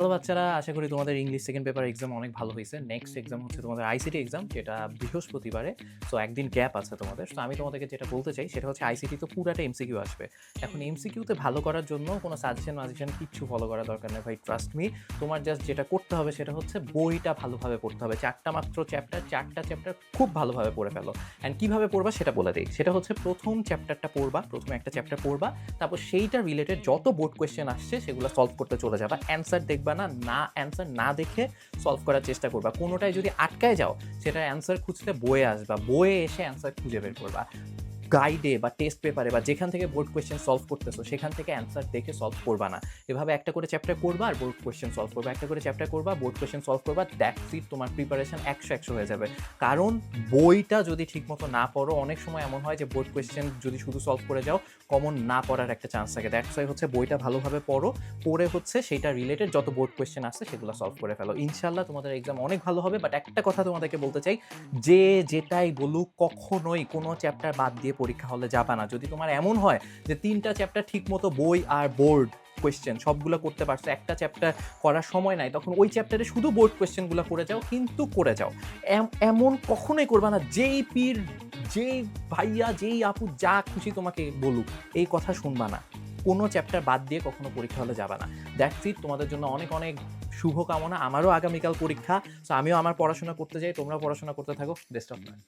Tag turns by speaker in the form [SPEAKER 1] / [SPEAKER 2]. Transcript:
[SPEAKER 1] Hello বাচ্চারা, আশা করি তোমাদের ইংলিশ সেকেন্ড পেপার এক্সাম অনেক ভালো হয়েছে। নেক্সট এক্সাম হচ্ছে তোমাদের আইসিটি এক্সাম, যেটা বৃহস্পতিবারে। সো একদিন গ্যাপ আছে তোমাদের। তো আমি তোমাদেরকে যেটা বলতে চাই সেটা হচ্ছে আইসিটি তো পুরাটা এমসিকিউ আসবে। এখন এমসিকিউতে ভালো করার জন্য কোনো সাজেশন কিচ্ছু ফলো করার দরকার নেই ভাই, ট্রাস্ট মি। তোমার জাস্ট যেটা করতে হবে সেটা হচ্ছে বইটা ভালোভাবে পড়তে হবে। 4টা মাত্র চ্যাপ্টার, 4টা চ্যাপ্টার খুব ভালোভাবে পড়ে ফেলো। অ্যান্ড কীভাবে পড়বা সেটা বলে দিই। সেটা হচ্ছে প্রথম চ্যাপ্টারটা পড়বা, প্রথমে একটা চ্যাপ্টার পড়বা, তারপর সেইটা রিলেটেড যত বোর্ড কোয়েশ্চেন আসছে সেগুলো সলভ করতে চলে যাবা। অ্যান্সার দেখবা না, অ্যান্সার না দেখে সলভ করার চেষ্টা করবা। কোনোটায় যদি আটকায় যাও, সেটার অ্যান্সার খুঁজতে বইয়ে আসবা, বইয়ে এসে অ্যান্সার খুঁজে বের করবা। গাইডে বা টেস্ট পেপারে বা যেখান থেকে বোর্ড কোয়েশ্চেন সলভ করতেছো সেখান থেকে অ্যান্সার দেখে সলভ করবা না। এভাবে একটা করে চ্যাপ্টার করবা আর বোর্ড কোয়েশ্চেন সলভ করবা, একটা করে চ্যাপ্টার করবা, বোর্ড কোয়েশ্চেন সলভ করবা। দ্যাটস ইট, তোমার প্রিপারেশন 100 হয়ে যাবে। কারণ বইটা যদি ঠিকমতো না পড়ো, অনেক সময় এমন হয় যে বোর্ড কোয়েশ্চেন যদি শুধু সলভ করে যাও, কমন না পড়ার একটা চান্স থাকে। দ্যাটস ওয়াই হচ্ছে বইটা ভালোভাবে পড়ো, পড়ে হচ্ছে সেইটা রিলেটেড যত বোর্ড কোয়েশ্চেন আসছে সেগুলো সলভ করে ফেলো। ইনশাল্লাহ তোমাদের এক্সাম অনেক ভালো হবে। বাট একটা কথা তোমাদেরকে বলতে চাই, যে যেটাই বলুক কখনোই কোনো চ্যাপ্টার বাদ দিয়ে পরীক্ষা হলে যাবা না। যদি তোমার এমন হয় যে 3টা চ্যাপ্টার ঠিকমতো বই আর বোর্ড কোয়েশ্চেন সবগুলো করতে পারছো, একটা চ্যাপ্টার করার সময় নাই, তখন ওই চ্যাপ্টারে শুধু বোর্ড কোয়েশ্চেনগুলো করে যাও, কিন্তু করে যাও। এমন কখনোই করবা না যেই পীর, যেই ভাইয়া, যেই আপু যা খুশি তোমাকে বলুক, এই কথা শুনবা না। কোনো চ্যাপ্টার বাদ দিয়ে কখনো পরীক্ষা হলে যাবা না। দ্যাটস ইট, তোমাদের জন্য অনেক অনেক শুভকামনা। আমারও আগামীকাল পরীক্ষা। সো আমিও আমার পড়াশোনা করতে যাই, তোমরাও পড়াশোনা করতে থাকো। Best of luck.